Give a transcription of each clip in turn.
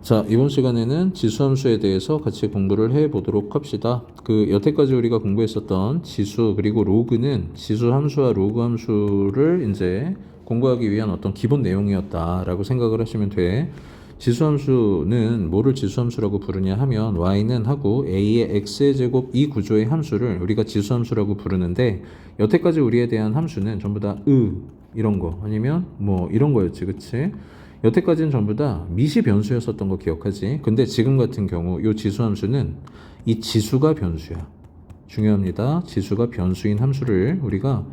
자, 이번 시간에는 지수함수에 대해서 같이 공부를 해 보도록 합시다. 여태까지 우리가 공부했었던 지수 그리고 로그는 지수함수와 로그함수를 이제 공부하기 위한 어떤 기본 내용이었다라고 생각을 하시면 돼. 지수함수는 뭐를 지수함수라고 부르냐 하면 y는 하고 a의 x의 제곱 이 구조의 함수를 우리가 지수함수라고 부르는데 여태까지 우리에 대한 함수는 전부 다 이런 거 아니면 뭐 이런 거였지, 그치? 여태까지는 전부 다 미시 변수였었던 거 기억하지? 근데 지금 같은 경우 이 지수함수는 이 지수가 변수야. 중요합니다. 지수가 변수인 함수를 우리가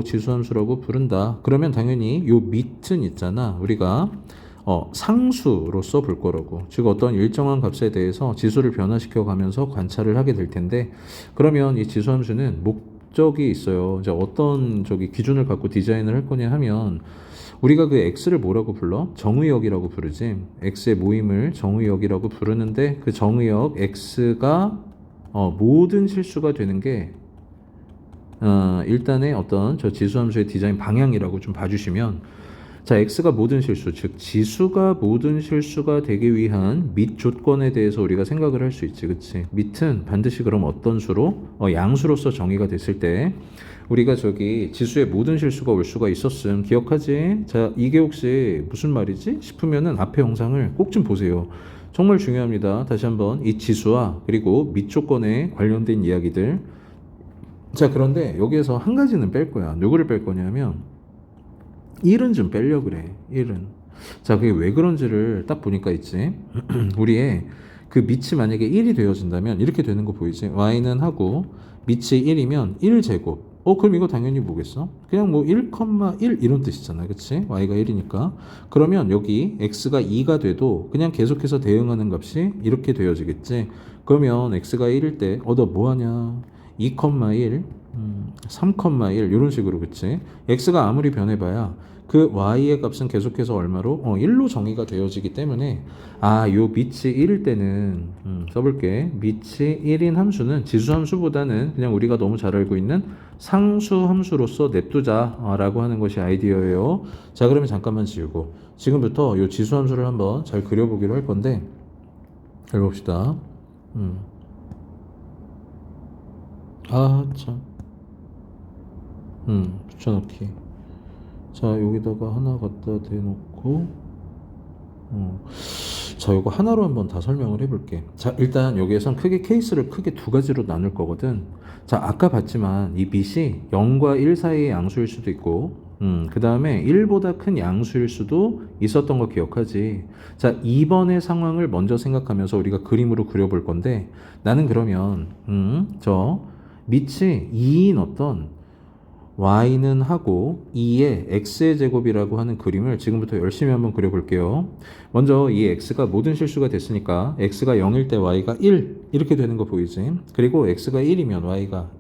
지수함수라고 부른다. 그러면 당연히 이 밑은 있잖아. 우리가 상수로서 볼 거라고. 즉 어떤 일정한 값에 대해서 지수를 변화시켜 가면서 관찰을 하게 될 텐데, 그러면 이 지수함수는 목적이 있어요. 이제 어떤 기준을 갖고 디자인을 할 거냐 하면 우리가 그 x를 뭐라고 불러? 정의역이라고 부르지. x의 모임을 정의역이라고 부르는데 그 정의역 x가 모든 실수가 되는 게 일단의 어떤 저 지수함수의 디자인 방향이라고 좀 봐주시면, 자, x가 모든 실수, 즉 지수가 모든 실수가 되기 위한 밑 조건에 대해서 우리가 생각을 할 수 있지, 그치? 밑은 반드시 그럼 어떤 수로? 양수로서 정의가 됐을 때 우리가 지수의 모든 실수가 올 수가 있었음 기억하지? 자, 이게 혹시 무슨 말이지? 싶으면은 앞에 영상을 꼭 좀 보세요. 정말 중요합니다. 다시 한번 이 지수와 그리고 밑 조건에 관련된 이야기들. 자, 그런데 여기에서 한 가지는 뺄 거야. 누구를 뺄 거냐면 1은 좀 빼려 그래. 1은. 자, 그게 왜 그런지를 딱 보니까 있지. 우리의 그 밑이 만약에 1이 되어진다면 이렇게 되는 거 보이지? y는 하고 밑이 1이면 1제곱. 그럼 이거 당연히 뭐겠어? 그냥 뭐 1,1 이런 뜻이잖아. 그치? y가 1이니까. 그러면 여기 x가 2가 돼도 그냥 계속해서 대응하는 값이 이렇게 되어지겠지. 그러면 x가 1일 때 너 뭐하냐? 2,1 3,1 이런 식으로, 그치? x가 아무리 변해봐야 그 y의 값은 계속해서 얼마로? 1로 정의가 되어지기 때문에 요 밑이 1일 때는 써볼게. 밑이 1인 함수는 지수 함수보다는 그냥 우리가 너무 잘 알고 있는 상수 함수로서 냅두자 라고 하는 것이 아이디어예요. 자, 그러면 잠깐만 지우고 지금부터 요 지수 함수를 한번 잘 그려보기로 할 건데, 잘 봅시다. 참. 붙여넣기. 자, 여기다가 하나 갖다 대놓고, 자, 이거 하나로 한번 다 설명을 해볼게. 자, 일단 여기에선 케이스를 크게 두 가지로 나눌 거거든. 자, 아까 봤지만 이 빛이 0과 1 사이의 양수일 수도 있고, 그 다음에 1보다 큰 양수일 수도 있었던 거 기억하지? 자, 2번의 상황을 먼저 생각하면서 우리가 그림으로 그려볼 건데, 나는 그러면, 저 밑이 2인 어떤 y는 하고 2의 x의 제곱이라고 하는 그림을 지금부터 열심히 한번 그려볼게요. 먼저 이 x가 모든 실수가 됐으니까 x가 0일 때 y가 1 이렇게 되는 거 보이지? 그리고 x가 1이면 y가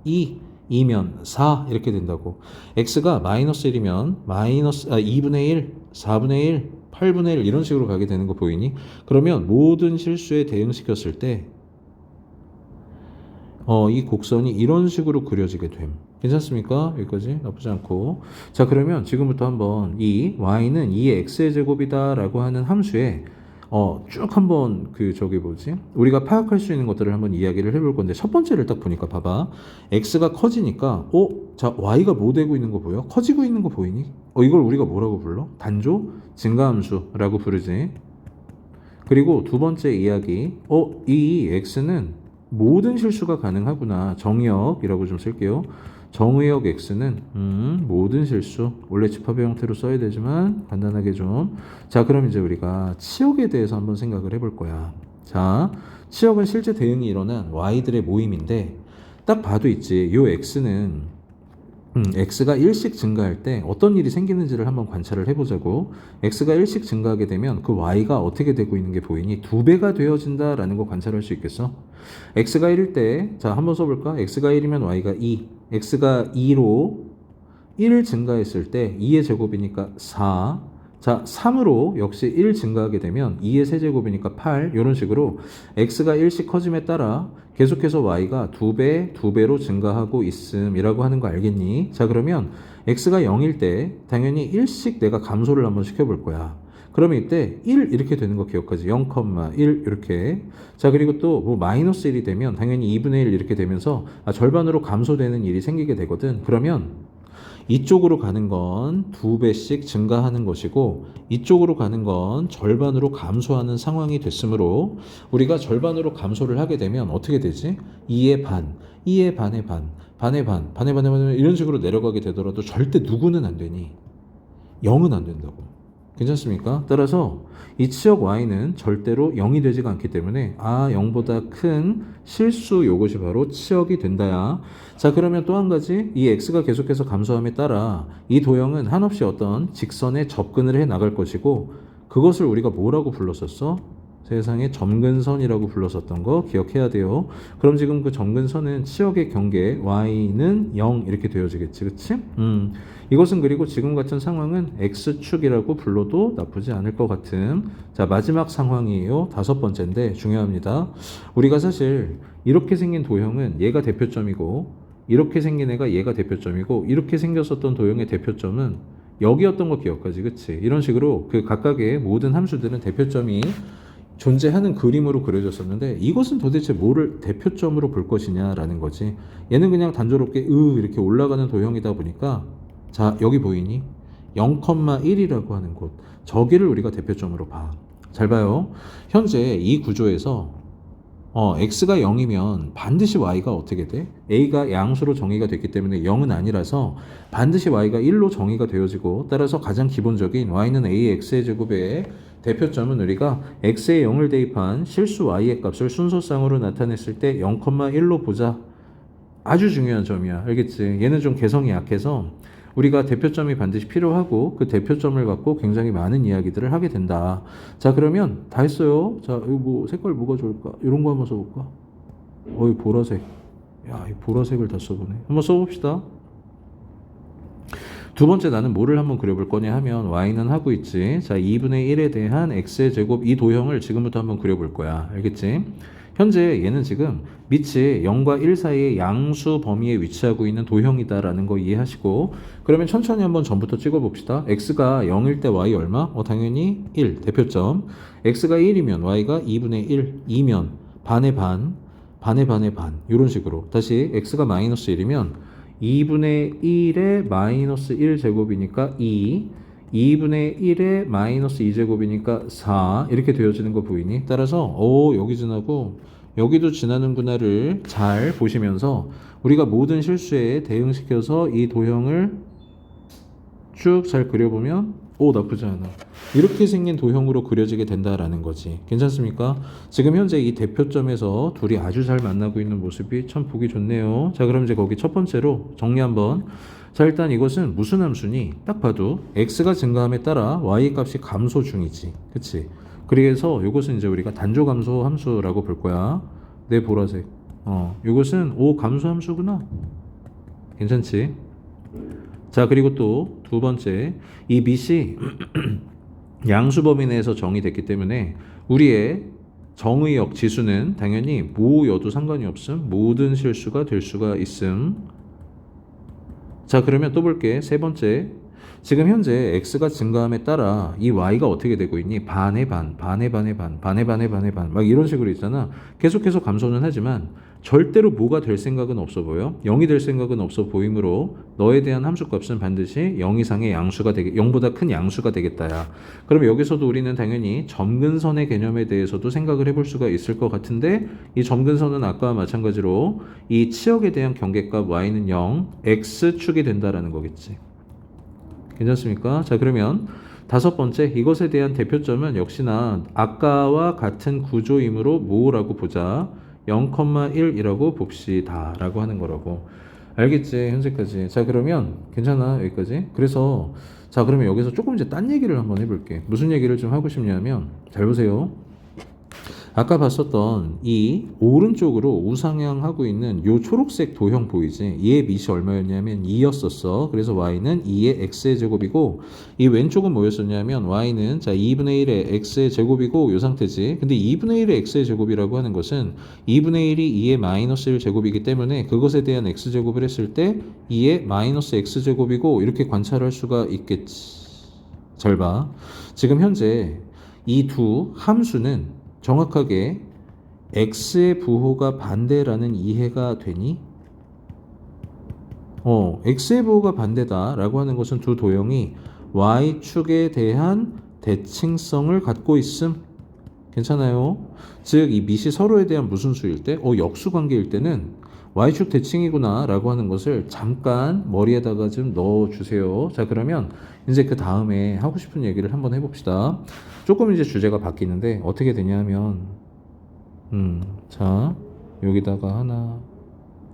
2면 4 이렇게 된다고. x가 마이너스 1이면 2분의 1, 4분의 1, 8분의 1 이런 식으로 가게 되는 거 보이니? 그러면 모든 실수에 대응시켰을 때 이 곡선이 이런 식으로 그려지게 됨. 괜찮습니까? 여기까지 나쁘지 않고. 자, 그러면 지금부터 한번 이 y는 2의 x의 제곱이다 라고 하는 함수에 쭉 한번 우리가 파악할 수 있는 것들을 한번 이야기를 해볼 건데, 첫 번째를 딱 보니까 봐봐. x가 커지니까 자, y가 뭐 되고 있는 거 보여? 커지고 있는 거 보이니? 이걸 우리가 뭐라고 불러? 단조 증가함수라고 부르지. 그리고 두 번째 이야기, 이 x는 모든 실수가 가능하구나. 정의역이라고 좀 쓸게요. 정의역 x는 모든 실수. 원래 집합의 형태로 써야 되지만 간단하게 좀. 자, 그럼 이제 우리가 치역에 대해서 한번 생각을 해볼 거야. 자, 치역은 실제 대응이 일어난 y들의 모임인데, 딱 봐도 있지. 요 x는 x가 1씩 증가할 때 어떤 일이 생기는지를 한번 관찰을 해보자고. x가 1씩 증가하게 되면 그 y가 어떻게 되고 있는 게 보이니? 2배가 되어진다라는 거 관찰할 수 있겠어? x가 1일 때, 자, 한번 써볼까? x가 1이면 y가 2, x가 2로 1 증가했을 때 2의 제곱이니까 4, 자, 3으로 역시 1 증가하게 되면 2의 세제곱이니까 8, 이런 식으로 x가 1씩 커짐에 따라 계속해서 y가 2배로 증가하고 있음이라고 하는 거 알겠니? 자, 그러면 x가 0일 때 당연히 1씩 내가 감소를 한번 시켜볼 거야. 그러면 이때 1 이렇게 되는 거 기억하지? 0,1 이렇게. 자, 그리고 또 뭐 마이너스 1이 되면 당연히 2분의 1 이렇게 되면서 절반으로 감소되는 일이 생기게 되거든. 그러면 이쪽으로 가는 건 2배씩 증가하는 것이고 이쪽으로 가는 건 절반으로 감소하는 상황이 됐으므로 우리가 절반으로 감소를 하게 되면 어떻게 되지? 2의 반, 2의 반의 반, 반의 반, 반의 반의 반 이런 식으로 내려가게 되더라도 절대 누구는 안 되니? 0은 안 된다고. 괜찮습니까? 따라서 이 치역 y는 절대로 0이 되지가 않기 때문에 0보다 큰 실수 요것이 바로 치역이 된다야. 자, 그러면 또 한 가지 이 x가 계속해서 감소함에 따라 이 도형은 한없이 어떤 직선에 접근을 해 나갈 것이고 그것을 우리가 뭐라고 불렀었어? 세상에 점근선이라고 불렀었던 거 기억해야 돼요. 그럼 지금 그 점근선은 치역의 경계 y는 0 이렇게 되어지겠지, 그치? 이것은 그리고 지금 같은 상황은 x축이라고 불러도 나쁘지 않을 것 같은 자 마지막 상황이에요. 5번째인데 중요합니다. 우리가 사실 이렇게 생긴 도형은 얘가 대표점이고 이렇게 생긴 애가 얘가 대표점이고 이렇게 생겼었던 도형의 대표점은 여기였던 거 기억하지, 그치? 이런 식으로 그 각각의 모든 함수들은 대표점이 존재하는 그림으로 그려졌었는데 이것은 도대체 뭐를 대표점으로 볼 것이냐라는 거지. 얘는 그냥 단조롭게 이렇게 올라가는 도형이다 보니까 자 여기 보이니? 0,1이라고 하는 곳 저기를 우리가 대표점으로 봐. 잘 봐요. 현재 이 구조에서 x가 0이면 반드시 y가 어떻게 돼? a가 양수로 정의가 됐기 때문에 0은 아니라서 반드시 y가 1로 정의가 되어지고 따라서 가장 기본적인 y는 ax의 제곱의 대표점은 우리가 x에 0을 대입한 실수 y의 값을 순서상으로 나타냈을 때 0,1로 보자. 아주 중요한 점이야. 알겠지? 얘는 좀 개성이 약해서 우리가 대표점이 반드시 필요하고 그 대표점을 갖고 굉장히 많은 이야기들을 하게 된다. 자, 그러면 다 했어요. 자, 이거 뭐 색깔 뭐가 좋을까? 이런 거 한번 써볼까? 이 보라색. 야, 이 보라색을 다 써보네. 한번 써봅시다. 두 번째 나는 뭐를 한번 그려볼 거냐 하면 y는 하고 있지. 자, 2분의 1에 대한 x의 제곱 이 도형을 지금부터 한번 그려볼 거야. 알겠지? 현재 얘는 지금 밑이 0과 1 사이의 양수 범위에 위치하고 있는 도형이다라는 거 이해하시고 그러면 천천히 한번 전부터 찍어봅시다. x가 0일 때 y 얼마? 당연히 1 대표점. x가 1이면 y가 2분의 1 2면 반의 반 반의 반의 반 이런 식으로 다시 x가 마이너스 1이면 2분의 1에 마이너스 1제곱이니까 2분의 1에 마이너스 2제곱이니까 4 이렇게 되어지는 거 보이니? 따라서 여기 지나고 여기도 지나는구나를 잘 보시면서 우리가 모든 실수에 대응시켜서 이 도형을 쭉 잘 그려보면 나쁘지 않아. 이렇게 생긴 도형으로 그려지게 된다라는 거지. 괜찮습니까? 지금 현재 이 대표점에서 둘이 아주 잘 만나고 있는 모습이 참 보기 좋네요. 자, 그럼 이제 거기 첫 번째로 정리 한번. 자, 일단 이것은 무슨 함수니? 딱 봐도 x가 증가함에 따라 y 값이 감소 중이지. 그치? 그래서 이것은 이제 우리가 단조 감소 함수라고 볼 거야. 내 보라색. 이것은 감소 함수구나. 괜찮지? 자, 그리고 또 두 번째, 이 밑이 양수 범위 내에서 정의됐기 때문에 우리의 정의역 지수는 당연히 뭐여도 상관이 없음. 모든 실수가 될 수가 있음. 자, 그러면 또 볼게. 세 번째, 지금 현재 x가 증가함에 따라 이 y가 어떻게 되고 있니? 반의 반, 반의 반의 반, 반의 반의 반의 반 막 이런 식으로 있잖아. 계속해서 감소는 하지만 절대로 뭐가 될 생각은 없어 보여. 0이 될 생각은 없어 보이므로 너에 대한 함수값은 반드시 0 이상의 양수가 0보다 큰 양수가 되겠다야. 그럼 여기서도 우리는 당연히 점근선의 개념에 대해서도 생각을 해볼 수가 있을 것 같은데 이 점근선은 아까와 마찬가지로 이 치역에 대한 경계값 y는 0, x축이 된다라는 거겠지. 괜찮습니까? 자, 그러면 다섯 번째, 이것에 대한 대표점은 역시나 아까와 같은 구조이므로 뭐라고 보자. 0,1이라고 봅시다 라고 하는 거라고. 알겠지? 현재까지. 자, 그러면 괜찮아 여기까지. 그래서 자, 그러면 여기서 조금 이제 딴 얘기를 한번 해볼게. 무슨 얘기를 좀 하고 싶냐면 잘 보세요. 아까 봤었던 이 오른쪽으로 우상향하고 있는 요 초록색 도형 보이지? 얘의 밑이 얼마였냐면 2였었어. 그래서 y는 2의 x의 제곱이고 이 왼쪽은 뭐였었냐면 y는 자 2분의 1의 x의 제곱이고 요 상태지. 근데 2분의 1의 x의 제곱이라고 하는 것은 2분의 1이 2의 마이너스 1 제곱이기 때문에 그것에 대한 x 제곱을 했을 때 2의 마이너스 x 제곱이고 이렇게 관찰할 수가 있겠지. 잘 봐. 지금 현재 이 두 함수는 정확하게 x의 부호가 반대라는 이해가 되니? x의 부호가 반대다라고 하는 것은 두 도형이 y축에 대한 대칭성을 갖고 있음. 괜찮아요? 즉, 이 밑이 서로에 대한 무슨 수일 때? 역수 관계일 때는 y축 대칭이구나 라고 하는 것을 잠깐 머리에다가 좀 넣어주세요. 자, 그러면 이제 그 다음에 하고 싶은 얘기를 한번 해봅시다. 조금 이제 주제가 바뀌는데 어떻게 되냐면 자, 여기다가 하나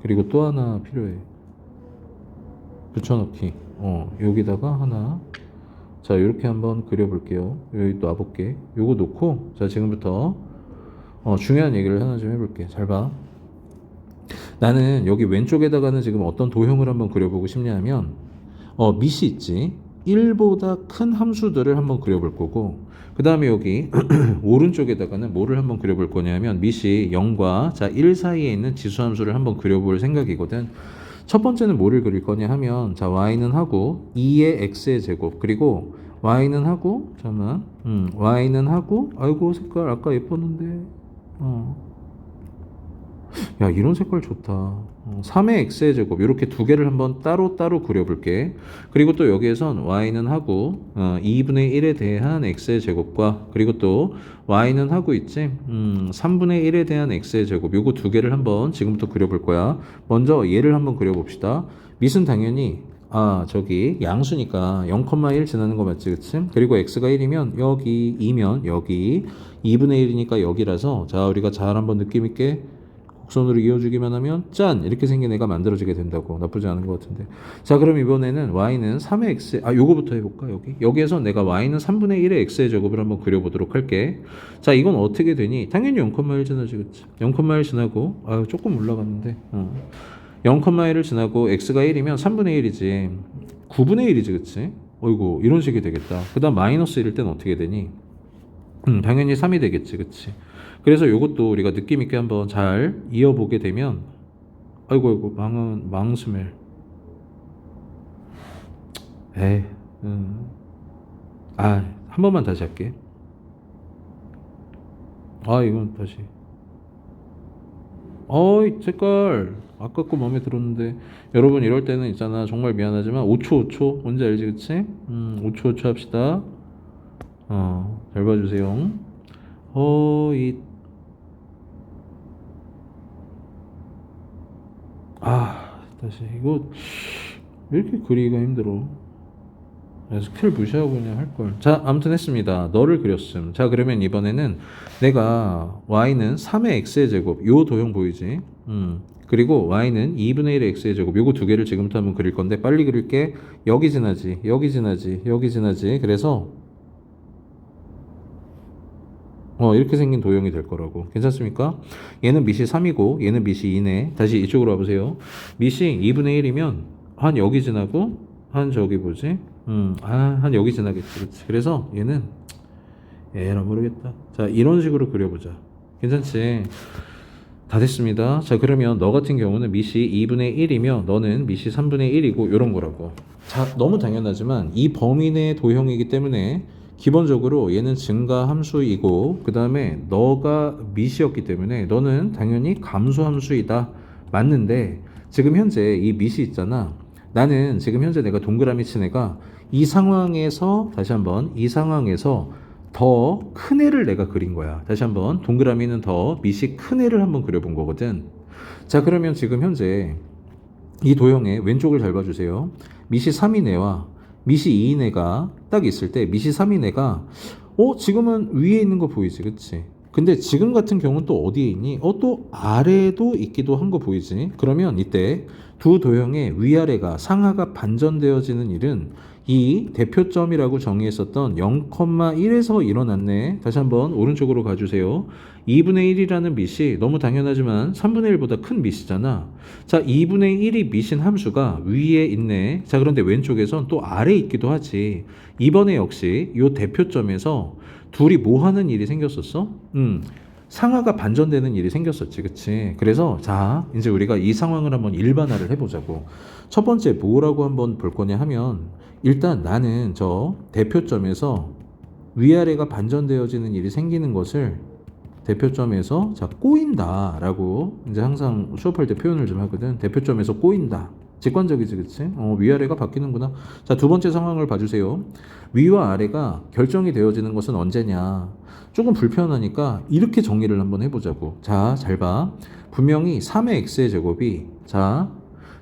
그리고 또 하나 필요해. 붙여넣기. 여기다가 하나. 자, 이렇게 한번 그려볼게요. 여기 놔볼게. 요거 놓고, 자, 지금부터 중요한 얘기를 하나 좀 해볼게. 잘 봐. 나는 여기 왼쪽에다가는 지금 어떤 도형을 한번 그려보고 싶냐면, 밑이 있지. 1보다 큰 함수들을 한번 그려볼 거고, 그 다음에 여기 오른쪽에다가는 뭐를 한번 그려볼 거냐면, 밑이 0과 자, 1 사이에 있는 지수함수를 한번 그려볼 생각이거든. 첫 번째는 뭐를 그릴 거냐 하면, 자, y는 하고 2의 x의 제곱, 그리고 y는 하고, 잠깐만, y는 하고, 아이고 색깔 아까 예뻤는데, 야, 이런 색깔 좋다. 3의 x의 제곱, 이렇게 두 개를 한번 따로따로 그려볼게. 그리고 또 여기에선 y는 하고 2분의 1에 대한 x의 제곱과, 그리고 또 y는 하고 있지. 3분의 1에 대한 x의 제곱, 요거 두 개를 한번 지금부터 그려볼 거야. 먼저 얘를 한번 그려봅시다. 밑은 당연히 저기 양수니까 0,1 지나는 거 맞지, 그치? 그리고 x가 1이면 여기, 2면 여기, 2분의 1이니까 여기라서, 자, 우리가 잘 한번 느낌 있게 곡선으로 이어주기만 하면 짠! 이렇게 생긴 애가 만들어지게 된다고. 나쁘지 않은 것 같은데. 자, 그럼 이번에는 y는 3의 x, 요거부터 해볼까, 여기에서 내가 y는 3분의 1의 x의 제곱을 한번 그려보도록 할게. 자, 이건 어떻게 되니? 당연히 0,1 지나지, 그치? 0,1 지나고, 조금 올라갔는데, 0,1을 지나고 x가 1이면 3분의 1이지. 9분의 1이지, 그치? 어이구, 이런 식이 되겠다. 그 다음 마이너스 1일 때는 어떻게 되니? 당연히 3이 되겠지, 그치? 그래서 이것도 우리가 느낌 있게 한번 잘 이어보게 되면, 아이고, 망스멜. 한 번만 다시 할게. 이건 다시. 이 색깔. 아까 거 마음에 들었는데. 여러분, 이럴 때는 있잖아. 정말 미안하지만, 5초. 뭔지 알지, 그치? 5초 합시다. 잘 봐주세요. 다시 이거 왜 이렇게 그리기가 힘들어? 스킬 무시하고 그냥 할걸. 자, 아무튼 했습니다. 너를 그렸음. 자, 그러면 이번에는 내가 y는 3의 x의 제곱, 요 도형 보이지? 그리고 y는 2분의 1의 x의 제곱, 요거 두 개를 지금부터 한번 그릴 건데, 빨리 그릴게. 여기 지나지, 여기 지나지, 여기 지나지. 그래서 이렇게 생긴 도형이 될 거라고. 괜찮습니까? 얘는 밑이 3이고 얘는 밑이 2네. 다시 이쪽으로 와보세요. 밑이 2분의 1이면 한 여기 지나고 한 저기 뭐지? 한 여기 지나겠지. 그렇지. 그래서 얘는 에라 모르겠다. 자, 이런 식으로 그려보자. 괜찮지? 다 됐습니다. 자, 그러면 너 같은 경우는 밑이 2분의 1이면 너는 밑이 3분의 1이고 이런 거라고. 자, 너무 당연하지만 이 범위 내 도형이기 때문에 기본적으로 얘는 증가 함수이고, 그 다음에 너가 밑이었기 때문에 너는 당연히 감소 함수이다. 맞는데 지금 현재 이 밑이 있잖아. 나는 지금 현재 내가 동그라미 친 애가 이 상황에서, 다시 한번 이 상황에서 더 큰 애를 내가 그린 거야. 다시 한번 동그라미는 더 밑이 큰 애를 한번 그려본 거거든. 자, 그러면 지금 현재 이 도형의 왼쪽을 잘 봐주세요. 밑이 3인 애와 밑이 2인 애가 딱 있을 때, 밑이 3인 애가 지금은 위에 있는 거 보이지, 그치? 근데 지금 같은 경우는 또 어디에 있니? 또 아래에도 있기도 한 거 보이지? 그러면 이때 두 도형의 위아래가 상하가 반전되어지는 일은 이 대표점이라고 정의했었던 0,1에서 일어났네. 다시 한번 오른쪽으로 가주세요. 2분의 1이라는 밑이 너무 당연하지만 3분의 1보다 큰 밑이잖아. 자, 2분의 1이 밑인 함수가 위에 있네. 자, 그런데 왼쪽에선 또 아래에 있기도 하지. 이번에 역시 이 대표점에서 둘이 뭐 하는 일이 생겼었어? 상하가 반전되는 일이 생겼었지, 그치? 그래서 자, 이제 우리가 이 상황을 한번 일반화를 해보자고. 첫 번째 뭐라고 한번 볼 거냐 하면, 일단 나는 저 대표점에서 위아래가 반전되어지는 일이 생기는 것을 대표점에서 자 꼬인다라고 이제 항상 수업할 때 표현을 좀 하거든. 대표점에서 꼬인다. 직관적이지, 그치? 위아래가 바뀌는구나. 자, 두 번째 상황을 봐주세요. 위와 아래가 결정이 되어지는 것은 언제냐? 조금 불편하니까 이렇게 정리를 한번 해보자고. 자, 잘 봐. 분명히 3의 x의 제곱이 자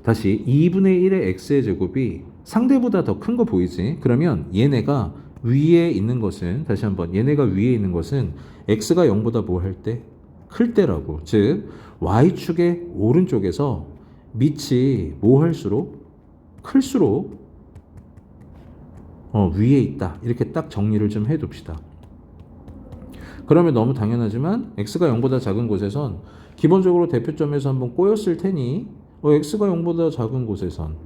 다시 2분의 1의 x의 제곱이 상대보다 더 큰 거 보이지? 그러면 얘네가 위에 있는 것은 다시 한번 얘네가 위에 있는 것은 x가 0보다 뭐 할 때? 클 때라고. 즉 y축의 오른쪽에서 밑이 뭐 할수록 클수록 위에 있다. 이렇게 딱 정리를 좀 해둡시다. 그러면 너무 당연하지만 x가 0보다 작은 곳에선 기본적으로 대표점에서 한번 꼬였을 테니 x가 0보다 작은 곳에선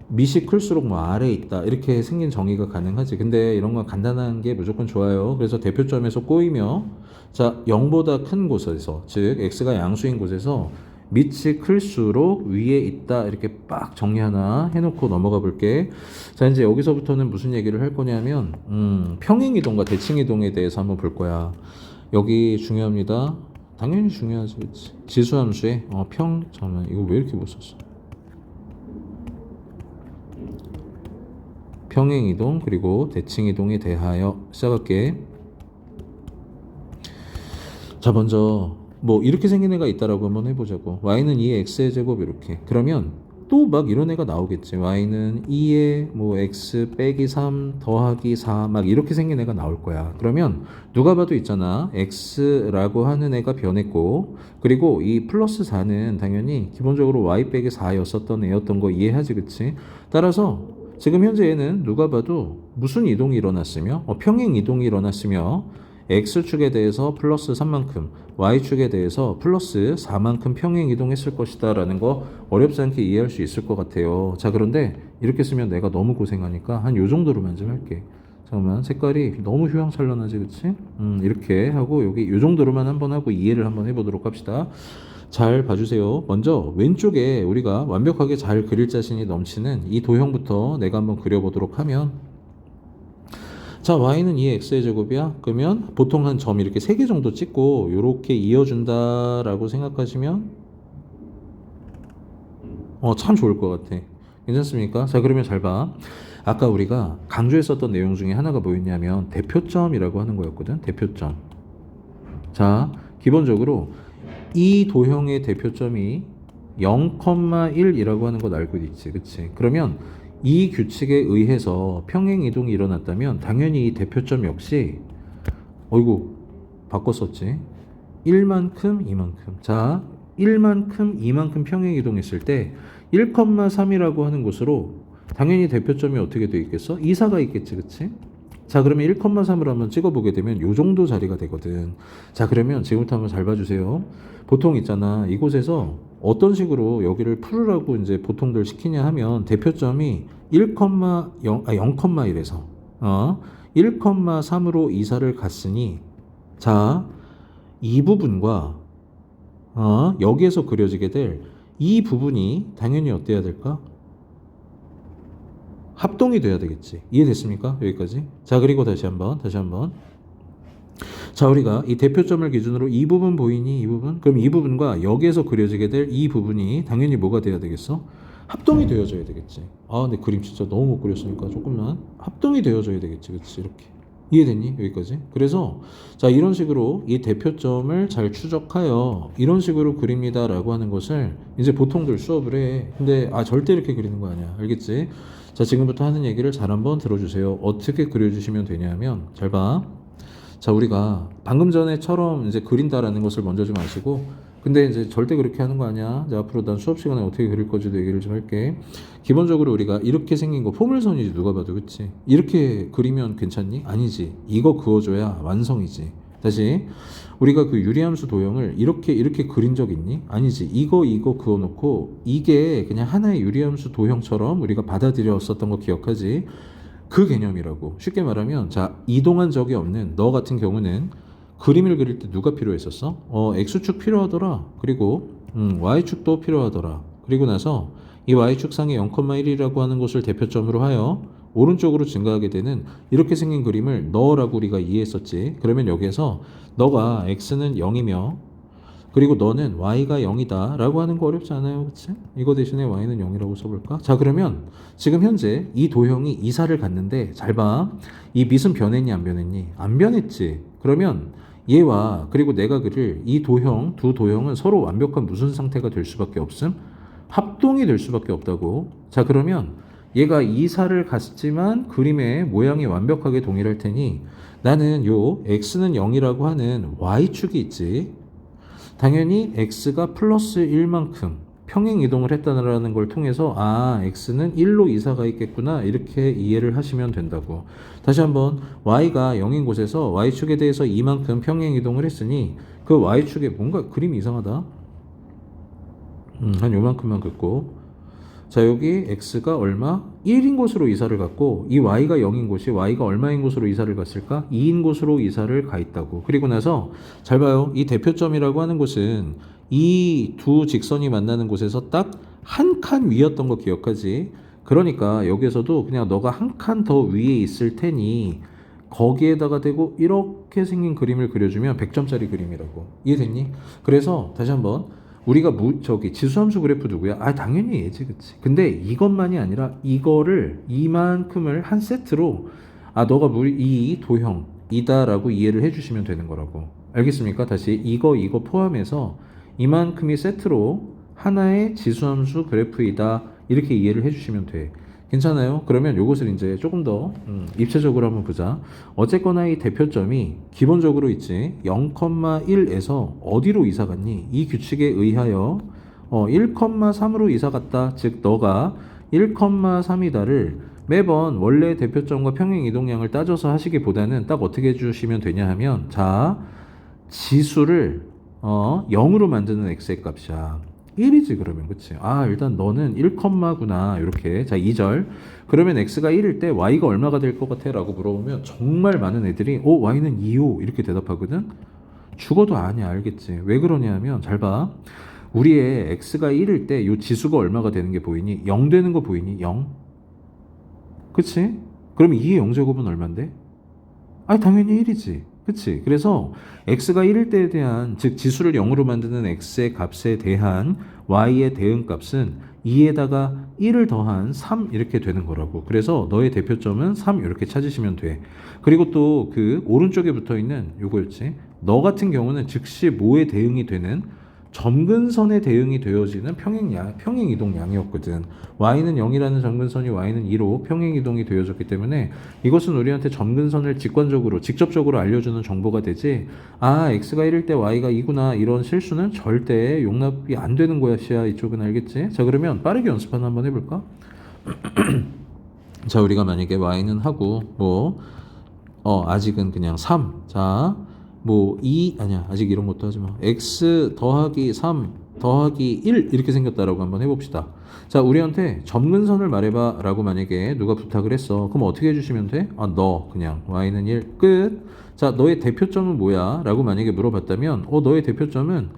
밑이 클수록 뭐 아래에 있다 이렇게 생긴 정의가 가능하지. 근데 이런 건 간단한 게 무조건 좋아요. 그래서 대표점에서 꼬이며 자 0보다 큰 곳에서 즉 x가 양수인 곳에서 밑이 클수록 위에 있다 이렇게 빡 정리 하나 해놓고 넘어가 볼게. 자 이제 여기서부터는 무슨 얘기를 할 거냐면 평행이동과 대칭이동에 대해서 한번 볼 거야. 여기 중요합니다. 당연히 중요하지, 그치? 지수함수의 잠깐만 이거 왜 이렇게 못 썼어? 평행이동 그리고 대칭이동에 대하여 시작할게. 자 먼저 뭐 이렇게 생긴 애가 있다라고 한번 해보자고. y는 2의 x의 제곱 이렇게. 그러면 또 막 이런 애가 나오겠지. y는 2의 뭐 x 빼기 3 더하기 4 막 이렇게 생긴 애가 나올 거야. 그러면 누가 봐도 있잖아. x라고 하는 애가 변했고 그리고 이 플러스 4는 당연히 기본적으로 y 빼기 4였었던 애였던 거 이해하지, 그치? 따라서 지금 현재 얘는 누가 봐도 무슨 이동이 일어났으며 평행 이동이 일어났으며 x축에 대해서 플러스 3만큼 y축에 대해서 플러스 4만큼 평행 이동했을 것이다 라는 거 어렵지 않게 이해할 수 있을 것 같아요. 자 그런데 이렇게 쓰면 내가 너무 고생하니까 한 요 정도로만 좀 할게. 잠깐만 색깔이 너무 휘황찬란하지, 그치? 이렇게 하고 여기 요 정도로만 한번 하고 이해를 한번 해보도록 합시다. 잘 봐주세요. 먼저 왼쪽에 우리가 완벽하게 잘 그릴 자신이 넘치는 이 도형부터 내가 한번 그려보도록 하면 자 y는 2의 x의 제곱이야. 그러면 보통 한 점 이렇게 3개 정도 찍고 이렇게 이어준다 라고 생각하시면 참 좋을 것 같아. 괜찮습니까? 자 그러면 잘 봐. 아까 우리가 강조했었던 내용 중에 하나가 뭐였냐면 대표점이라고 하는 거였거든. 대표점. 자 기본적으로 이 도형의 대표점이 0,1이라고 하는 걸 알고 있지, 그치? 그러면 이 규칙에 의해서 평행 이동이 일어났다면 당연히 이 대표점 역시 어이구 바꿨었지. 1만큼 2만큼. 자 1만큼 2만큼 평행 이동했을 때 1,3이라고 하는 곳으로 당연히 대표점이 어떻게 돼 있겠어? 2사가 있겠지, 그치? 자 그러면 1,3을 한번 찍어보게 되면 요 정도 자리가 되거든. 자 그러면 지금부터 한번 잘 봐주세요. 보통 있잖아 이곳에서 어떤 식으로 여기를 풀으라고 이제 보통들 시키냐 하면 대표점이 0,1에서 1,3으로 이사를 갔으니 자 이 부분과 여기에서 그려지게 될 이 부분이 당연히 어때야 될까? 합동이 돼야 되겠지. 이해됐습니까? 여기까지. 자 그리고 다시 한번 자 우리가 이 대표점을 기준으로 이 부분 보이니? 이 부분? 그럼 이 부분과 여기에서 그려지게 될 이 부분이 당연히 뭐가 돼야 되겠어? 합동이 되어져야 되겠지. 근데 그림 진짜 너무 못 그렸으니까 조금만 합동이 되어져야 되겠지. 그치? 이렇게 이해됐니? 여기까지. 그래서 자 이런 식으로 이 대표점을 잘 추적하여 이런 식으로 그립니다 라고 하는 것을 이제 보통들 수업을 해. 근데 절대 이렇게 그리는 거 아니야. 알겠지? 자 지금부터 하는 얘기를 잘 한번 들어주세요. 어떻게 그려주시면 되냐면 잘 봐. 자 우리가 방금 전에처럼 이제 그린다라는 것을 먼저 좀 아시고 근데 이제 절대 그렇게 하는 거 아니야. 이제 앞으로 난 수업 시간에 어떻게 그릴 거지도 얘기를 좀 할게. 기본적으로 우리가 이렇게 생긴 거 포물선이지 누가 봐도, 그치? 이렇게 그리면 괜찮니? 아니지. 이거 그어줘야 완성이지. 다시 우리가 그 유리함수 도형을 이렇게 그린 적 있니? 아니지. 이거 그어놓고 이게 그냥 하나의 유리함수 도형처럼 우리가 받아들였었던 거 기억하지? 그 개념이라고. 쉽게 말하면 자 이동한 적이 없는 너 같은 경우는 그림을 그릴 때 누가 필요했었어? X축 필요하더라. 그리고 Y축도 필요하더라. 그리고 나서 이 Y축상의 0,1이라고 하는 것을 대표점으로 하여 오른쪽으로 증가하게 되는 이렇게 생긴 그림을 너라고 우리가 이해했었지. 그러면 여기에서 너가 x는 0이며 그리고 너는 y가 0이다 라고 하는 거 어렵지 않아요, 그치? 이거 대신에 y는 0이라고 써볼까? 자, 그러면 지금 현재 이 도형이 이사를 갔는데 잘 봐. 이 밑은 변했니 안 변했니? 안 변했지. 그러면 얘와 그리고 내가 그릴 이 도형, 두 도형은 서로 완벽한 무슨 상태가 될 수밖에 없음? 합동이 될 수밖에 없다고. 자, 그러면 얘가 이사를 갔지만 그림의 모양이 완벽하게 동일할 테니 나는 요 x는 0이라고 하는 y축이 있지. 당연히 x가 플러스 1만큼 평행 이동을 했다는 걸 통해서 x는 1로 이사가 있겠구나 이렇게 이해를 하시면 된다고. 다시 한번 y가 0인 곳에서 y축에 대해서 이만큼 평행 이동을 했으니 그 y축에 뭔가 그림이 이상하다. 한 요만큼만 긋고 자, 여기 x가 얼마? 1인 곳으로 이사를 갔고 이 y가 0인 곳이 y가 얼마인 곳으로 이사를 갔을까? 2인 곳으로 이사를 가 있다고. 그리고 나서 잘 봐요. 이 대표점이라고 하는 곳은 이 두 직선이 만나는 곳에서 딱 한 칸 위였던 거 기억하지? 그러니까 여기에서도 그냥 너가 한 칸 더 위에 있을 테니 거기에다가 대고 이렇게 생긴 그림을 그려주면 100점짜리 그림이라고. 이해됐니? 그래서 다시 한번 우리가 지수함수 그래프 누구야? 당연히 얘지, 그치? 근데 이것만이 아니라 이거를 이만큼을 한 세트로 너가 이 도형이다라고 이해를 해주시면 되는 거라고. 알겠습니까? 다시 이거 포함해서 이만큼이 세트로 하나의 지수함수 그래프이다 이렇게 이해를 해주시면 돼. 괜찮아요? 그러면 요것을 이제 조금 더 입체적으로 한번 보자. 어쨌거나 이 대표점이 기본적으로 있지 0,1에서 어디로 이사 갔니? 이 규칙에 의하여 1,3으로 이사 갔다. 즉 너가 1,3이다를 매번 원래 대표점과 평행 이동량을 따져서 하시기보다는 딱 어떻게 해주시면 되냐 하면 자 지수를 0으로 만드는 x의 값이야. 1이지 그러면 그치? 일단 너는 1컴마구나 이렇게. 자 2절 그러면 x가 1일 때 y가 얼마가 될 것 같아? 라고 물어보면 정말 많은 애들이 y는 2호 이렇게 대답하거든. 죽어도 아니야. 알겠지? 왜 그러냐 하면 잘 봐. 우리의 x가 1일 때 이 지수가 얼마가 되는 게 보이니? 0 되는 거 보이니? 0 그치? 그럼 2의 0제곱은 얼만데? 당연히 1이지. 그치? 그래서 x가 1일 때에 대한 즉 지수를 0으로 만드는 x의 값에 대한 y의 대응값은 2에다가 1을 더한 3 이렇게 되는 거라고. 그래서 너의 대표점은 3 이렇게 찾으시면 돼. 그리고 또 그 오른쪽에 붙어있는 요거였지. 너 같은 경우는 즉시 뭐에 대응이 되는 점근선에 대응이 되어지는 평행 이동량이었거든. y는 0이라는 점근선이 y는 2로 평행 이동이 되어졌기 때문에 이것은 우리한테 점근선을 직접적으로 알려주는 정보가 되지. x가 1일 때 y가 2구나 이런 실수는 절대 용납이 안 되는 거야. 시야 이쪽은 알겠지? 자 그러면 빠르게 연습 하나 한번 해볼까? 자 우리가 만약에 y는 하고 아직은 그냥 3. 자 2 아니야 아직 이런 것도 하지 마. x 더하기 3 더하기 1 이렇게 생겼다라고 한번 해봅시다. 자 우리한테 점근선을 말해봐 라고 만약에 누가 부탁을 했어. 그럼 어떻게 해주시면 돼? 너 그냥 y는 1 끝. 자 너의 대표점은 뭐야? 라고 만약에 물어봤다면 너의 대표점은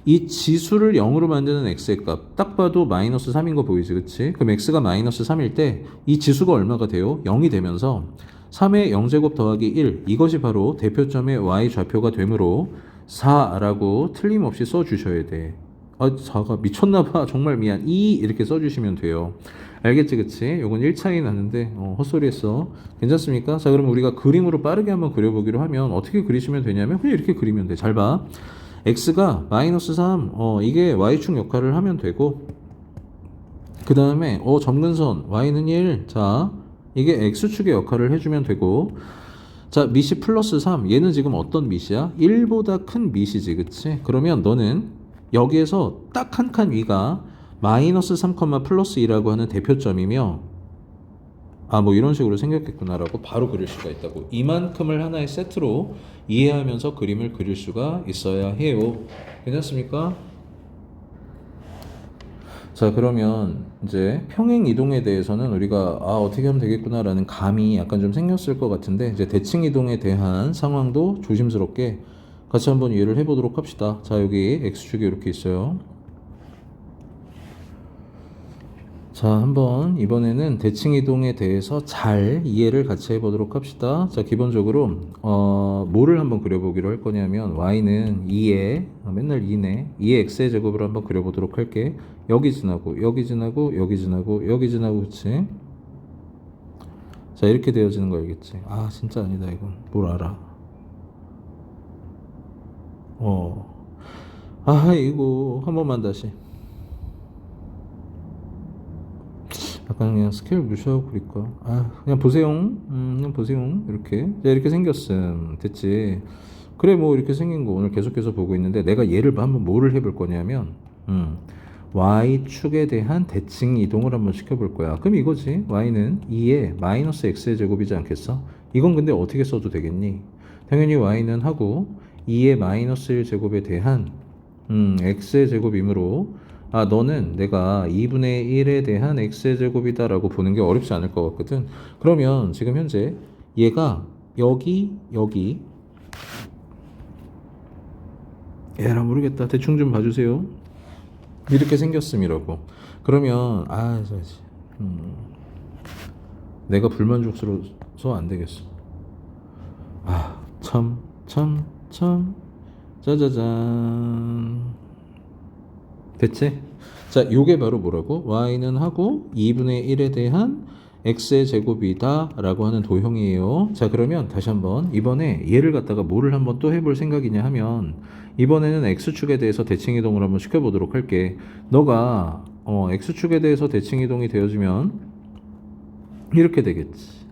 이 지수를 0으로 만드는 x의 값 딱 봐도 마이너스 3인 거 보이지, 그치? 그럼 x가 마이너스 3일 때 이 지수가 얼마가 돼요? 0이 되면서 3의 0제곱 더하기 1 이것이 바로 대표점의 y 좌표가 되므로 4라고 틀림없이 써주셔야 돼. 4가 미쳤나봐. 정말 미안. 2 이렇게 써주시면 돼요. 알겠지, 그치? 요건 1차이 나는데 헛소리 했어. 괜찮습니까? 자 그럼 우리가 그림으로 빠르게 한번 그려보기로 하면 어떻게 그리시면 되냐면 그냥 이렇게 그리면 돼. 잘 봐. x가 마이너스 3 이게 y축 역할을 하면 되고 그 다음에 점근선 y는 1 자 이게 x축의 역할을 해주면 되고 자 밑이 플러스 3 얘는 지금 어떤 밑이야? 1보다 큰 밑이지, 그치? 그러면 너는 여기에서 딱 한 칸 위가 마이너스 3, 플러스 2라고 하는 대표점이며 이런 식으로 생겼겠구나 라고 바로 그릴 수가 있다고. 이만큼을 하나의 세트로 이해하면서 그림을 그릴 수가 있어야 해요. 괜찮습니까? 자 그러면 이제 평행 이동에 대해서는 우리가 어떻게 하면 되겠구나 라는 감이 약간 좀 생겼을 것 같은데 이제 대칭 이동에 대한 상황도 조심스럽게 같이 한번 이해를 해보도록 합시다. 자 여기 x축이 이렇게 있어요. 자, 한번 이번에는 대칭 이동에 대해서 잘 이해를 같이 해보도록 합시다. 자, 기본적으로 뭐를 한번 그려보기로 할 거냐면 y는 2의 맨날 2네 2의 x의 제곱으로 한번 그려보도록 할게. 여기 지나고 여기 지나고 여기 지나고 여기 지나고 그치? 자, 이렇게 되어지는 거 알겠지? 아, 진짜 아니다 이건. 뭘 알아? 이거 한 번만 다시. 약간 그냥 스케일 무시하고 그릴까? 그냥 보세요. 그냥 보세요. 이렇게. 자, 이렇게 생겼음. 됐지? 그래, 뭐, 이렇게 생긴 거 오늘 계속해서 보고 있는데, 내가 얘를 한번 뭐를 해볼 거냐면, y축에 대한 대칭 이동을 한번 시켜볼 거야. 그럼 이거지. y는 2의 마이너스 x의 제곱이지 않겠어? 이건 근데 어떻게 써도 되겠니? 당연히 y는 하고, 2의 마이너스 1 제곱에 대한, x의 제곱이므로, 너는 내가 2분의 1에 대한 x의 제곱이다 라고 보는 게 어렵지 않을 것 같거든. 그러면 지금 현재 얘가 여기 얘라 모르겠다. 대충 좀 봐주세요. 이렇게 생겼음이라고. 그러면 내가 불만족스러워서 안 되겠어. 참 짜자잔. 됐지? 자, 요게 바로 뭐라고? y는 하고 2분의 1에 대한 x의 제곱이다 라고 하는 도형이에요. 자, 그러면 다시 한번 이번에 얘를 갖다가 뭐를 한번 또 해볼 생각이냐 하면 이번에는 x축에 대해서 대칭 이동을 한번 시켜보도록 할게. 너가 x축에 대해서 대칭 이동이 되어지면 이렇게 되겠지.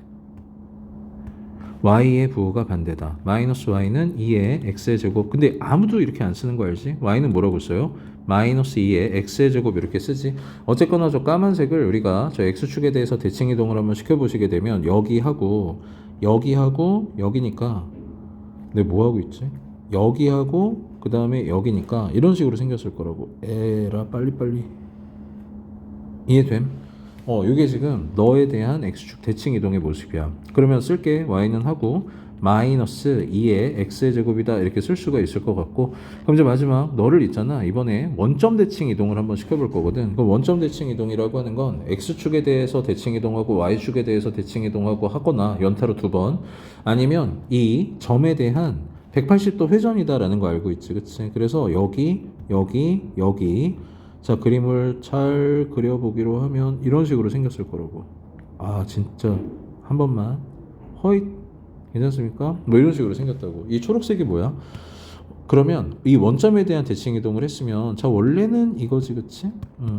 y의 부호가 반대다. 마이너스 y는 2의 x의 제곱. 근데 아무도 이렇게 안 쓰는 거 알지? y는 뭐라고 써요? 마이너스 2의 x의 제곱 이렇게 쓰지. 어쨌거나 저 까만색을 우리가 저 x축에 대해서 대칭 이동을 한번 시켜보시게 되면 여기하고 여기니까 내가 뭐 하고 있지? 여기하고 그 다음에 여기니까 이런 식으로 생겼을 거라고. 에라 빨리 이해됨? 이게 지금 너에 대한 x축 대칭 이동의 모습이야. 그러면 쓸게. y는 하고 마이너스 2의 x의 제곱이다 이렇게 쓸 수가 있을 것 같고, 그럼 이제 마지막 너를 있잖아. 이번에 원점 대칭 이동을 한번 시켜볼 거거든. 그럼 원점 대칭 이동이라고 하는 건 x축에 대해서 대칭 이동하고 y축에 대해서 대칭 이동하고 하거나 연타로 2번, 아니면 이 점에 대한 180도 회전이다라는 거 알고 있지, 그치? 그래서 여기 자, 그림을 잘 그려보기로 하면 이런 식으로 생겼을 거라고. 진짜 한 번만 허잇 괜찮습니까? 뭐 이런 식으로 생겼다고. 이 초록색이 뭐야? 그러면 이 원점에 대한 대칭 이동을 했으면 자, 원래는 이거지, 그치?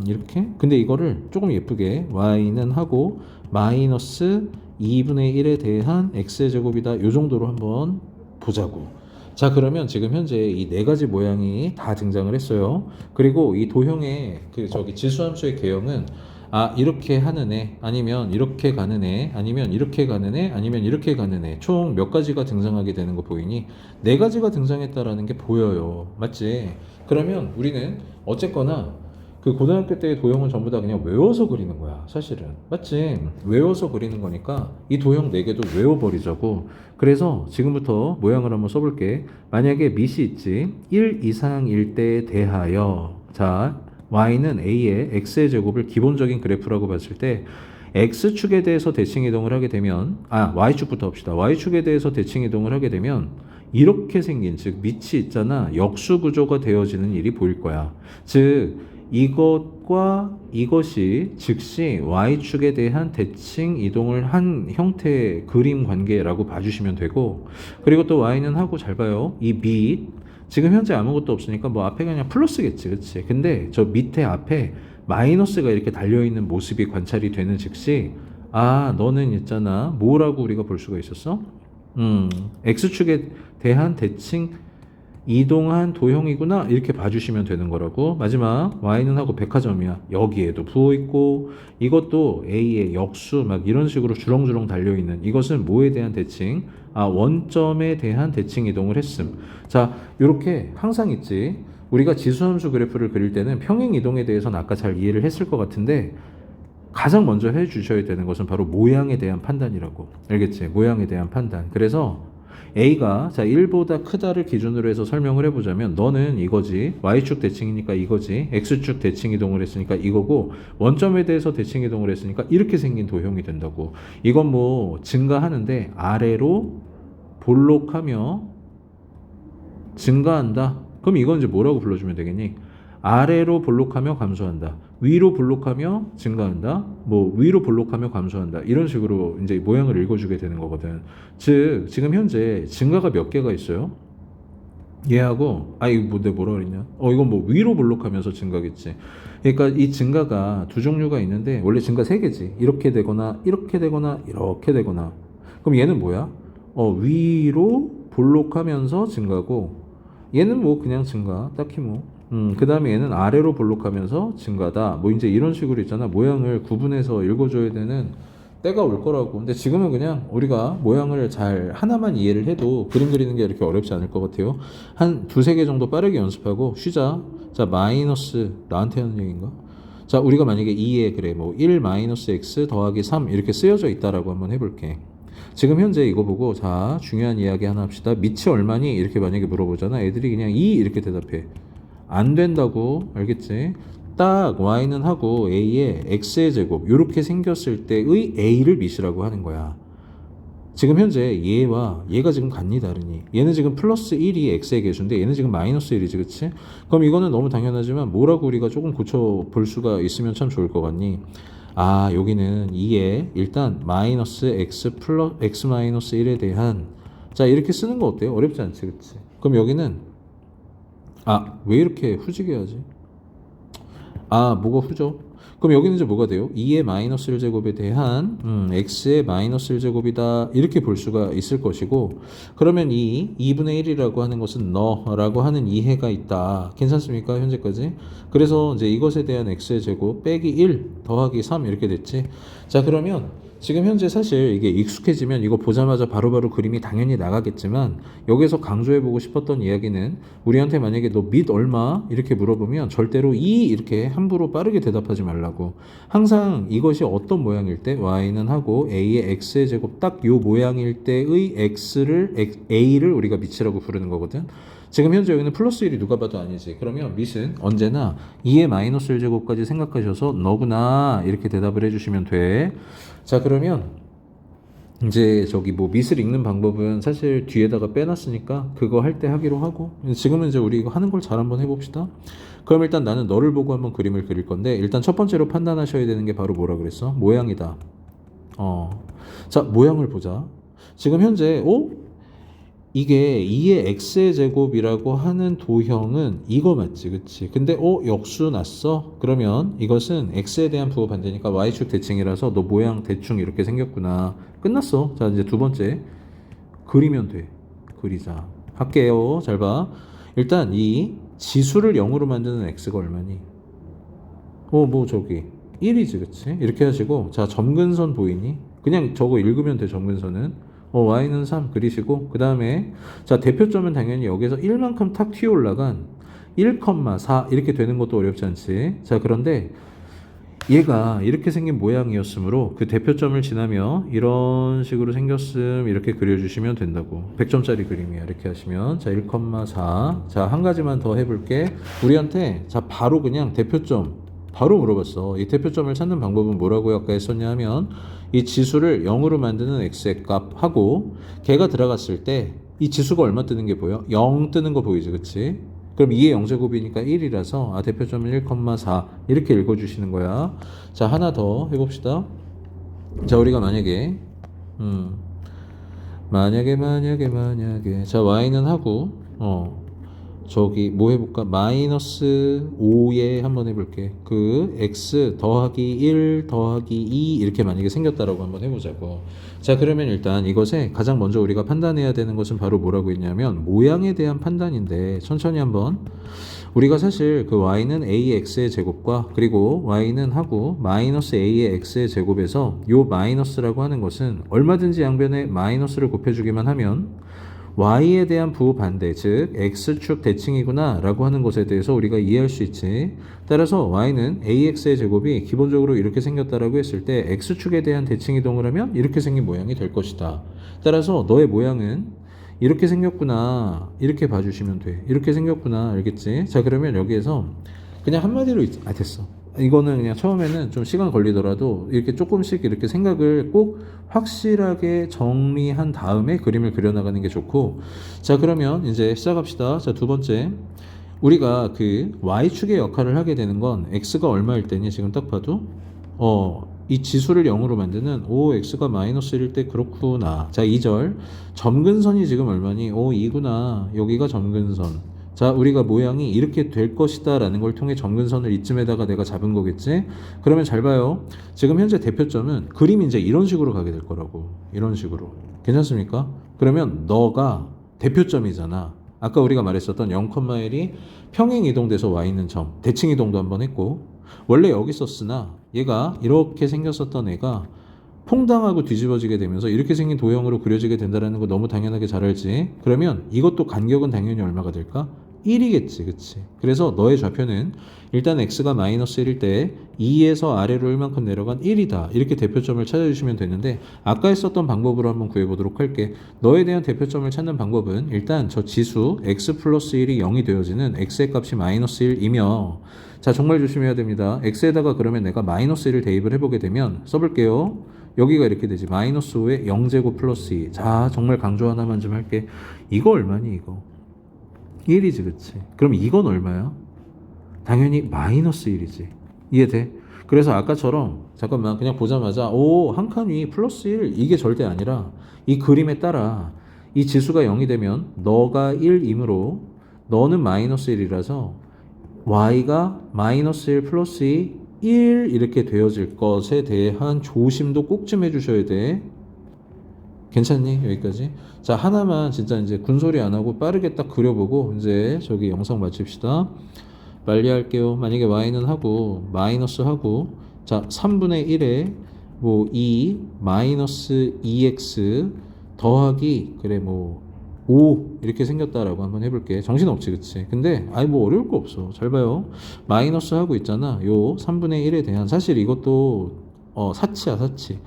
이렇게. 근데 이거를 조금 예쁘게 y는 하고 마이너스 2분의 1에 대한 x의 제곱이다 요 정도로 한번 보자고. 자, 그러면 지금 현재 이 네 가지 모양이 다 등장을 했어요. 그리고 이 도형의 지수함수의 개형은 이렇게 하는 애, 아니면 이렇게 가는 애, 아니면 이렇게 가는 애, 아니면 이렇게 가는 애, 총 몇 가지가 등장하게 되는 거 보이니? 네 가지가 등장했다라는 게 보여요. 맞지? 그러면 우리는 어쨌거나 그 고등학교 때의 도형은 전부 다 그냥 외워서 그리는 거야, 사실은. 맞지? 외워서 그리는 거니까 이 도형 4개도 외워버리자고. 그래서 지금부터 모양을 한번 써볼게. 만약에 밑이 있지. 1 이상일 때에 대하여, 자, y는 a의 x의 제곱을 기본적인 그래프라고 봤을 때 x축에 대해서 대칭 이동을 하게 되면 y축부터 합시다. y축에 대해서 대칭 이동을 하게 되면 이렇게 생긴, 즉 밑이 있잖아, 역수 구조가 되어지는 일이 보일 거야. 즉 이것과 이것이 즉시 y축에 대한 대칭 이동을 한 형태의 그림 관계라고 봐주시면 되고, 그리고 또 y는 하고 잘 봐요. 이 밑, 지금 현재 아무것도 없으니까 뭐 앞에 그냥 플러스겠지, 그치? 근데 저 밑에 앞에 마이너스가 이렇게 달려있는 모습이 관찰이 되는 즉시 너는 있잖아, 뭐라고 우리가 볼 수가 있었어? x축에 대한 대칭 이동한 도형이구나 이렇게 봐주시면 되는 거라고. 마지막 y는 하고 백화점이야. 여기에도 부어있고 이것도 a의 역수 막 이런 식으로 주렁주렁 달려있는 이것은 뭐에 대한 대칭? 원점에 대한 대칭 이동을 했음. 자, 요렇게 항상 있지. 우리가 지수함수 그래프를 그릴 때는 평행 이동에 대해서는 아까 잘 이해를 했을 것 같은데 가장 먼저 해주셔야 되는 것은 바로 모양에 대한 판단이라고. 알겠지? 모양에 대한 판단. 그래서 A가 자 1보다 크다를 기준으로 해서 설명을 해보자면 너는 이거지. Y축 대칭이니까 이거지. X축 대칭 이동을 했으니까 이거고 원점에 대해서 대칭 이동을 했으니까 이렇게 생긴 도형이 된다고. 이건 뭐 증가하는데 아래로 볼록하며 증가한다. 그럼 이건 이제 뭐라고 불러주면 되겠니? 아래로 볼록하며 감소한다. 위로 볼록하며 증가한다. 뭐 위로 볼록하며 감소한다. 이런 식으로 이제 모양을 읽어주게 되는 거거든. 즉 지금 현재 증가가 몇 개가 있어요? 얘하고 이거 뭐 내가 뭐라 그랬냐? 이건 뭐 위로 볼록하면서 증가겠지. 그러니까 이 증가가 두 종류가 있는데 원래 증가 세 개지. 이렇게 되거나 이렇게 되거나 이렇게 되거나. 그럼 얘는 뭐야? 위로 볼록하면서 증가고 얘는 뭐 그냥 증가. 딱히 뭐. 그 다음에 얘는 아래로 볼록하면서 증가다. 뭐 이제 이런 식으로 있잖아. 모양을 구분해서 읽어줘야 되는 때가 올 거라고. 근데 지금은 그냥 우리가 모양을 잘 하나만 이해를 해도 그림 그리는 게 이렇게 어렵지 않을 것 같아요. 한 두세 개 정도 빠르게 연습하고 쉬자. 자, 마이너스 나한테 하는 얘기인가? 자, 우리가 만약에 2에 그래 뭐 1 마이너스 x 더하기 3 이렇게 쓰여져 있다라고 한번 해볼게. 지금 현재 이거 보고 자 중요한 이야기 하나 합시다. 밑이 얼마니? 이렇게 만약에 물어보잖아. 애들이 그냥 2 이렇게 대답해. 안 된다고. 알겠지? 딱 y는 하고 a의 x의 제곱 이렇게 생겼을 때의 a를 밑이라고 하는 거야. 지금 현재 얘가 지금 같니 다르니? 얘는 지금 플러스 1이 x의 개수인데 얘는 지금 마이너스 1이지, 그치? 그럼 이거는 너무 당연하지만 뭐라고 우리가 조금 고쳐 볼 수가 있으면 참 좋을 것 같니? 여기는 2에 일단 마이너스 x 마이너스 1에 대한 자 이렇게 쓰는 거 어때요? 어렵지 않지, 그치? 그럼 여기는 왜 이렇게 후지게 하지? 뭐가 후져? 그럼 여기는 이제 뭐가 돼요? 2의 마이너스 1제곱에 대한 x의 마이너스 1제곱이다 이렇게 볼 수가 있을 것이고 그러면 이 2분의 1이라고 하는 것은 너라고 하는 이해가 있다. 괜찮습니까? 현재까지? 그래서 이제 이것에 대한 x의 제곱 빼기 1 더하기 3 이렇게 됐지. 자 그러면 지금 현재 사실 이게 익숙해지면 이거 보자마자 바로바로 그림이 당연히 나가겠지만 여기서 강조해보고 싶었던 이야기는 우리한테 만약에 너 밑 얼마? 이렇게 물어보면 절대로 2 이렇게 함부로 빠르게 대답하지 말라고. 항상 이것이 어떤 모양일 때 y는 하고 a의 x의 제곱 딱 요 모양일 때의 a를 우리가 밑이라고 부르는 거거든. 지금 현재 여기는 플러스 1이 누가 봐도 아니지. 그러면 밑은 언제나 2의 마이너스 1제곱까지 생각하셔서 너구나 이렇게 대답을 해주시면 돼. 자 그러면 이제 저기 뭐 밑을 읽는 방법은 사실 뒤에다가 빼놨으니까 그거 할 때 하기로 하고 지금은 이제 우리 이거 하는 걸 잘 한번 해봅시다. 그럼 일단 나는 너를 보고 한번 그림을 그릴 건데 일단 첫 번째로 판단하셔야 되는 게 바로 뭐라 그랬어? 모양이다. 자 모양을 보자. 지금 현재 이게 2의 x의 제곱이라고 하는 도형은 이거 맞지, 그치? 근데 역수 났어? 그러면 이것은 x에 대한 부호 반대니까 y축 대칭이라서 너 모양 대충 이렇게 생겼구나. 끝났어. 자 이제 두 번째 그리면 돼. 그리자. 할게요. 잘 봐. 일단 이 지수를 0으로 만드는 x가 얼마니? 뭐 저기 1이지, 그치? 이렇게 하시고 자 점근선 보이니? 그냥 저거 읽으면 돼. 점근선은 y는 3 그리시고 그 다음에 자 대표점은 당연히 여기서 1만큼 탁 튀어 올라간 1,4 이렇게 되는 것도 어렵지 않지. 자 그런데 얘가 이렇게 생긴 모양이었으므로 그 대표점을 지나며 이런 식으로 생겼음 이렇게 그려주시면 된다고. 100점짜리 그림이야. 이렇게 하시면 자 1,4 자 한 가지만 더 해볼게. 우리한테 자 바로 그냥 대표점 바로 물어봤어. 이 대표점을 찾는 방법은 뭐라고 아까 했었냐 하면 이 지수를 0으로 만드는 x의 값하고 걔가 들어갔을 때 이 지수가 얼마 뜨는 게 보여? 0 뜨는 거 보이지, 그치? 그럼 2의 0제곱이니까 1이라서 대표점은 1,4 이렇게 읽어주시는 거야. 자 하나 더 해봅시다. 자 우리가 만약에 자 y는 하고 저기 뭐 해볼까? 마이너스 5에 한번 해볼게. 그 x 더하기 1 더하기 2 이렇게 만약에 생겼다라고 한번 해보자고. 자 그러면 일단 이것에 가장 먼저 우리가 판단해야 되는 것은 바로 뭐라고 했냐면 모양에 대한 판단인데 천천히 한번 우리가 사실 그 y는 ax의 제곱과 그리고 y는 하고 마이너스 a의 x의 제곱에서 요 마이너스라고 하는 것은 얼마든지 양변에 마이너스를 곱해주기만 하면 y에 대한 부호 반대, 즉 x축 대칭이구나 라고 하는 것에 대해서 우리가 이해할 수 있지. 따라서 y는 ax의 제곱이 기본적으로 이렇게 생겼다라고 했을 때 x축에 대한 대칭 이동을 하면 이렇게 생긴 모양이 될 것이다. 따라서 너의 모양은 이렇게 생겼구나. 이렇게 봐주시면 돼. 이렇게 생겼구나. 알겠지? 자, 그러면 여기에서 그냥 한마디로 됐어. 이거는 그냥 처음에는 좀 시간 걸리더라도 이렇게 조금씩 이렇게 생각을 꼭 확실하게 정리한 다음에 그림을 그려나가는 게 좋고. 자, 그러면 이제 시작합시다. 자, 두 번째. 우리가 그 y축의 역할을 하게 되는 건 x가 얼마일 때니 지금 딱 봐도 이 지수를 0으로 만드는 x가 마이너스 1일 때 그렇구나. 자, 2절 점근선이 지금 얼마니? 2구나. 여기가 점근선. 자, 우리가 모양이 이렇게 될 것이다 라는 걸 통해 점근선을 이쯤에다가 내가 잡은 거겠지? 그러면 잘 봐요. 지금 현재 대표점은 그림이 이제 이런 식으로 가게 될 거라고. 이런 식으로. 괜찮습니까? 그러면 너가 대표점이잖아. 아까 우리가 말했었던 0,1이 평행 이동돼서 와 있는 점, 대칭 이동도 한번 했고, 원래 여기 있었으나 얘가 이렇게 생겼었던 애가 퐁당하고 뒤집어지게 되면서 이렇게 생긴 도형으로 그려지게 된다는 거 너무 당연하게 잘 알지. 그러면 이것도 간격은 당연히 얼마가 될까? 1이겠지, 그치? 그래서 너의 좌표는 일단 x가 마이너스 1일 때 2에서 아래로 1만큼 내려간 1이다. 이렇게 대표점을 찾아주시면 되는데, 아까 했었던 방법으로 한번 구해보도록 할게. 너에 대한 대표점을 찾는 방법은 일단 저 지수 x 플러스 1이 0이 되어지는 x의 값이 마이너스 1이며, 자, 정말 조심해야 됩니다. x에다가 그러면 내가 마이너스 1을 대입을 해보게 되면 써볼게요. 여기가 이렇게 되지. 마이너스 5에 0제곱 플러스 2. 자, 정말 강조 하나만 좀 할게. 이거 얼마니 이거? 1이지, 그치? 그럼 이건 얼마야? 당연히 마이너스 1이지. 이해돼? 그래서 아까처럼 잠깐만 그냥 보자마자 한 칸 위 플러스 1 이게 절대 아니라 이 그림에 따라 이 지수가 0이 되면 너가 1이므로 너는 마이너스 1이라서 y가 마이너스 1 플러스 2 1 이렇게 되어질 것에 대한 조심도 꼭 좀 해주셔야 돼. 괜찮니? 여기까지? 자, 하나만 진짜 이제 군소리 안 하고 빠르게 딱 그려보고 이제 저기 영상 마칩시다. 빨리 할게요. 만약에 y는 하고 마이너스 하고 자 3분의 1에 뭐 2 마이너스 2x 더하기 그래 뭐 5 이렇게 생겼다라고 한번 해볼게. 정신없지, 그치? 근데 뭐 어려울 거 없어. 잘 봐요. 마이너스 하고 있잖아. 요 3분의 1에 대한 사실 이것도 사치야, 사치.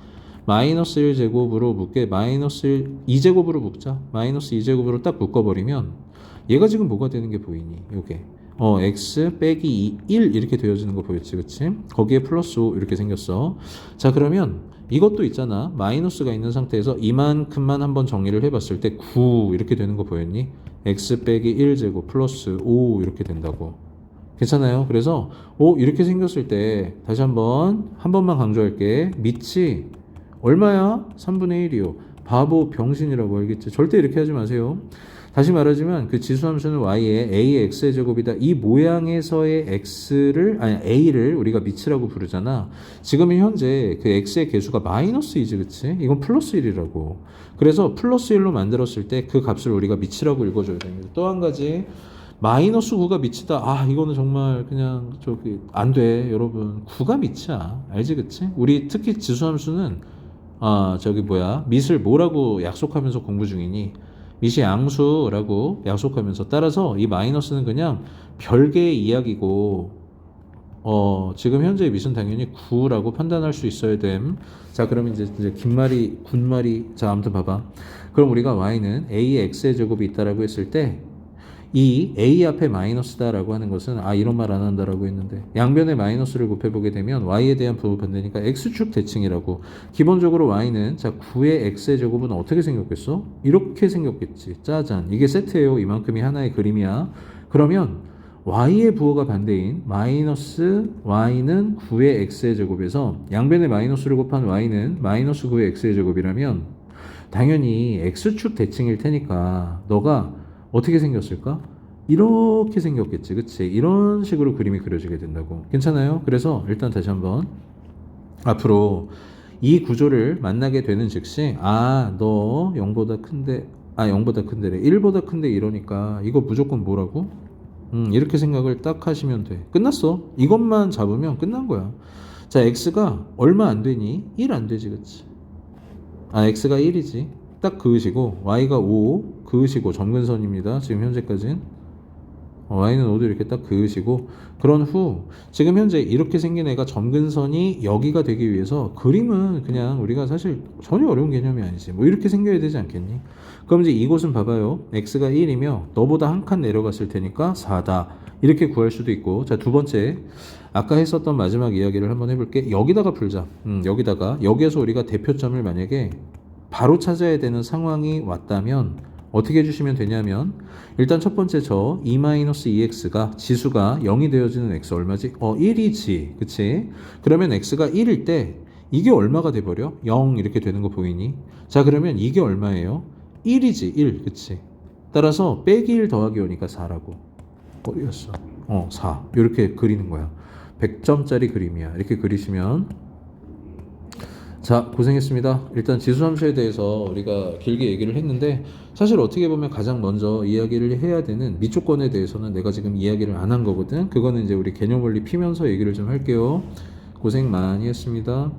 마이너스 1제곱으로 묶게 마이너스 1 2제곱으로 묶자. 마이너스 2제곱으로 딱 묶어버리면 얘가 지금 뭐가 되는 게 보이니? 요게 x 빼기 2, 1 이렇게 되어지는 거 보였지, 그치? 거기에 플러스 5 이렇게 생겼어. 자, 그러면 이것도 있잖아. 마이너스가 있는 상태에서 이만큼만 한번 정리를 해봤을 때 9 이렇게 되는 거 보였니? x 빼기 1제곱 플러스 5 이렇게 된다고. 괜찮아요? 그래서 이렇게 생겼을 때 다시 한 번만 강조할게. 밑이 얼마야? 3분의 1이요. 바보 병신이라고 알겠지? 절대 이렇게 하지 마세요. 다시 말하지만 그 지수함수는 y의 a의 x의 제곱이다. 이 모양에서의 a를 우리가 밑이라고 부르잖아. 지금 현재 그 x의 개수가 마이너스 2지, 그치? 이건 플러스 1이라고. 그래서 플러스 1로 만들었을 때 그 값을 우리가 밑이라고 읽어줘야 됩니다. 또 한 가지. 마이너스 9가 밑이다. 이거는 정말 그냥 안 돼, 여러분. 9가 밑이야. 알지, 그치? 우리 특히 지수함수는 밑을 뭐라고 약속하면서 공부 중이니? 밑이 양수라고 약속하면서 따라서 이 마이너스는 그냥 별개의 이야기고 지금 현재 밑은 당연히 9라고 판단할 수 있어야 됨. 자, 그러면 이제 긴말이 군말이 자 아무튼 봐봐. 그럼 우리가 y는 a의 x의 제곱이 있다라고 했을 때 이 a 앞에 마이너스다라고 하는 것은 이런 말 안 한다라고 했는데 양변에 마이너스를 곱해보게 되면 y에 대한 부호 반대니까 x축 대칭이라고. 기본적으로 y는 자 9의 x의 제곱은 어떻게 생겼겠어? 이렇게 생겼겠지. 짜잔. 이게 세트예요. 이만큼이 하나의 그림이야. 그러면 y의 부호가 반대인 마이너스 y는 9의 x의 제곱에서 양변에 마이너스를 곱한 y는 마이너스 9의 x의 제곱이라면 당연히 x축 대칭일 테니까 너가 어떻게 생겼을까? 이렇게 생겼겠지, 그치? 이런 식으로 그림이 그려지게 된다고. 괜찮아요? 그래서 일단 다시 한번 앞으로 이 구조를 만나게 되는 즉시 너 0보다 큰데 0보다 큰데래 1보다 큰데 이러니까 이거 무조건 뭐라고? 이렇게 생각을 딱 하시면 돼. 끝났어. 이것만 잡으면 끝난 거야. 자, x가 얼마 안 되니? 1 안 되지, 그치? x가 1이지. 딱 그으시고 y가 5 그으시고 점근선입니다. 지금 현재까지는 y는 5도 이렇게 딱 그으시고 그런 후 지금 현재 이렇게 생긴 애가 점근선이 여기가 되기 위해서 그림은 그냥 우리가 사실 전혀 어려운 개념이 아니지. 뭐 이렇게 생겨야 되지 않겠니? 그럼 이제 이곳은 봐봐요. x가 1이며 너보다 한 칸 내려갔을 테니까 4다. 이렇게 구할 수도 있고. 자, 두 번째. 아까 했었던 마지막 이야기를 한번 해볼게. 여기다가 풀자. 여기에서 우리가 대표점을 만약에 바로 찾아야 되는 상황이 왔다면 어떻게 해주시면 되냐면 일단 첫 번째 저 2-2x가 지수가 0이 되어지는 x 얼마지? 1이지. 그치? 그러면 x가 1일 때 이게 얼마가 돼버려? 0 이렇게 되는 거 보이니? 자, 그러면 이게 얼마예요? 1이지. 1. 그치? 따라서 빼기 1 더하기 5니까 4라고. 어디 갔어? 4. 이렇게 그리는 거야. 100점짜리 그림이야. 이렇게 그리시면 자, 고생했습니다. 일단 지수함수에 대해서 우리가 길게 얘기를 했는데 사실 어떻게 보면 가장 먼저 이야기를 해야 되는 미조건에 대해서는 내가 지금 이야기를 안 한 거거든. 그거는 이제 우리 개념 원리 피면서 얘기를 좀 할게요. 고생 많이 했습니다.